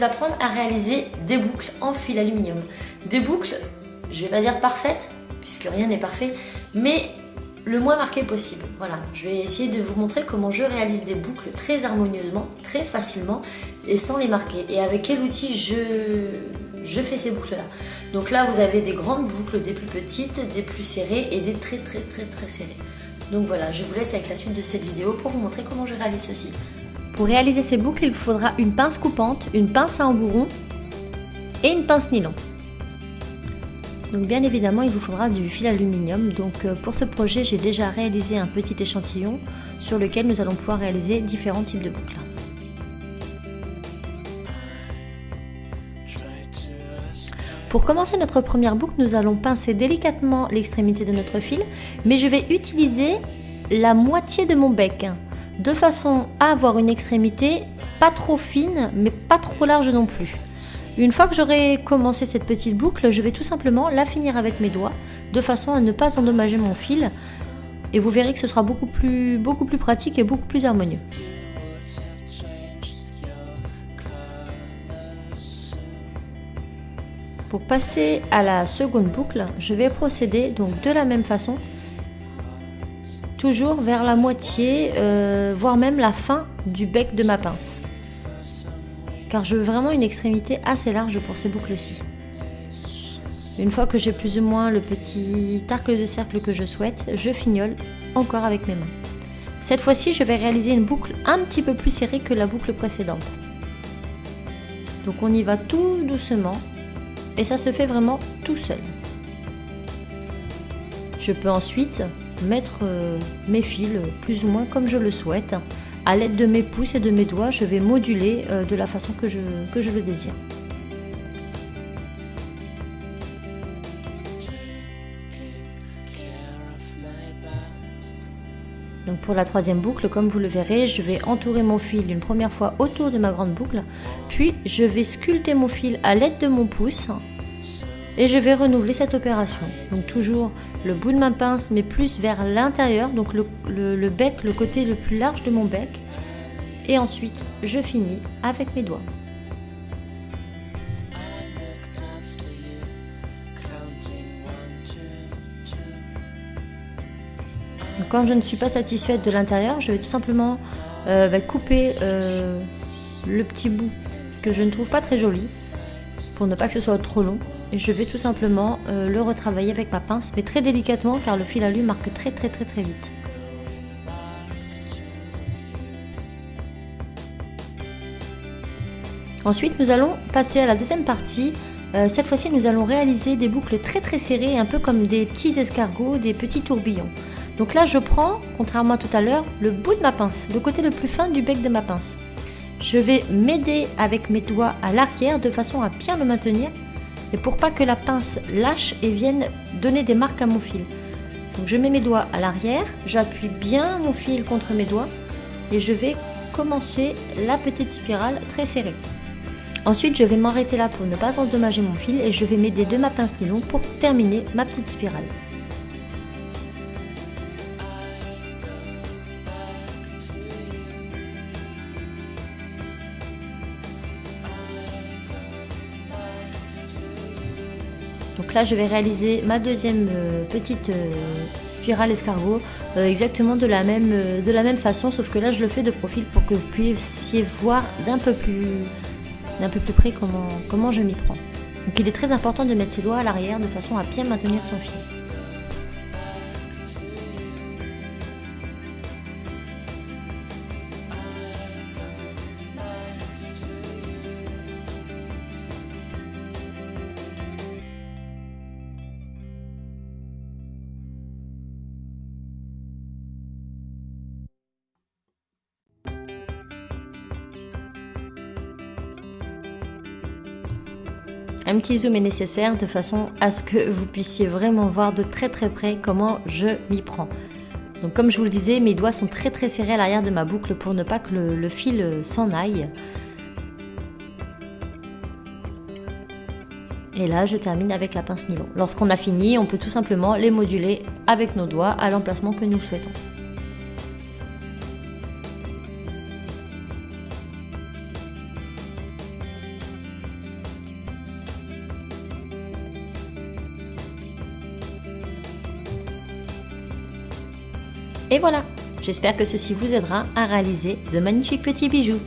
vous apprendre à réaliser des boucles en fil aluminium. Des boucles, je vais pas dire parfaites, puisque rien n'est parfait, mais le moins marqué possible. Voilà, je vais essayer de vous montrer comment je réalise des boucles très harmonieusement, très facilement et sans les marquer. Et avec quel outil je fais ces boucles-là. Donc là, vous avez des grandes boucles, des plus petites, des plus serrées et des très serrées. Donc voilà, je vous laisse avec la suite de cette vidéo pour vous montrer comment je réalise ceci. Pour réaliser ces boucles, il vous faudra une pince coupante, une pince à embourron et une pince nylon. Donc bien évidemment, il vous faudra du fil aluminium. Donc pour ce projet, j'ai déjà réalisé un petit échantillon sur lequel nous allons pouvoir réaliser différents types de boucles. Pour commencer notre première boucle, nous allons pincer délicatement l'extrémité de notre fil, mais je vais utiliser la moitié de mon bec, de façon à avoir une extrémité pas trop fine, mais pas trop large non plus. Une fois que j'aurai commencé cette petite boucle, je vais tout simplement la finir avec mes doigts, de façon à ne pas endommager mon fil, et vous verrez que ce sera beaucoup plus pratique et beaucoup plus harmonieux. Pour passer à la seconde boucle, je vais procéder donc de la même façon, toujours vers la moitié, voire même la fin du bec de ma pince. Car je veux vraiment une extrémité assez large pour ces boucles-ci. Une fois que j'ai plus ou moins le petit arc de cercle que je souhaite, je fignole encore avec mes mains. Cette fois-ci, je vais réaliser une boucle un petit peu plus serrée que la boucle précédente. Donc on y va tout doucement. Et ça se fait vraiment tout seul. Je peux ensuite mettre mes fils plus ou moins comme je le souhaite. À l'aide de mes pouces et de mes doigts, je vais moduler de la façon que je le désire. Donc pour la troisième boucle, comme vous le verrez, je vais entourer mon fil une première fois autour de ma grande boucle, puis je vais sculpter mon fil à l'aide de mon pouce et je vais renouveler cette opération. Donc toujours le bout de ma pince mais plus vers l'intérieur, donc le bec, le côté le plus large de mon bec, et ensuite je finis avec mes doigts. Quand je ne suis pas satisfaite de l'intérieur, je vais tout simplement couper le petit bout que je ne trouve pas très joli pour ne pas que ce soit trop long. Et je vais tout simplement le retravailler avec ma pince, mais très délicatement car le fil alu marque très vite. Ensuite, nous allons passer à la deuxième partie. Cette fois-ci, nous allons réaliser des boucles très serrées, un peu comme des petits escargots, des petits tourbillons. Donc là, je prends, contrairement à tout à l'heure, le bout de ma pince, le côté le plus fin du bec de ma pince. Je vais m'aider avec mes doigts à l'arrière de façon à bien le maintenir et pour pas que la pince lâche et vienne donner des marques à mon fil. Donc je mets mes doigts à l'arrière, j'appuie bien mon fil contre mes doigts et je vais commencer la petite spirale très serrée. Ensuite, je vais m'arrêter là pour ne pas endommager mon fil et je vais m'aider de ma pince nylon pour terminer ma petite spirale. Donc là, je vais réaliser ma deuxième petite spirale escargot exactement de la même façon, sauf que là, je le fais de profil pour que vous puissiez voir d'un peu plus près comment je m'y prends. Donc il est très important de mettre ses doigts à l'arrière de façon à bien maintenir son fil. Un petit zoom est nécessaire de façon à ce que vous puissiez vraiment voir de très près comment je m'y prends. Donc comme je vous le disais, mes doigts sont très serrés à l'arrière de ma boucle pour ne pas que le fil s'en aille. Et là, je termine avec la pince nylon. Lorsqu'on a fini, on peut tout simplement les moduler avec nos doigts à l'emplacement que nous souhaitons. Et voilà, j'espère que ceci vous aidera à réaliser de magnifiques petits bijoux.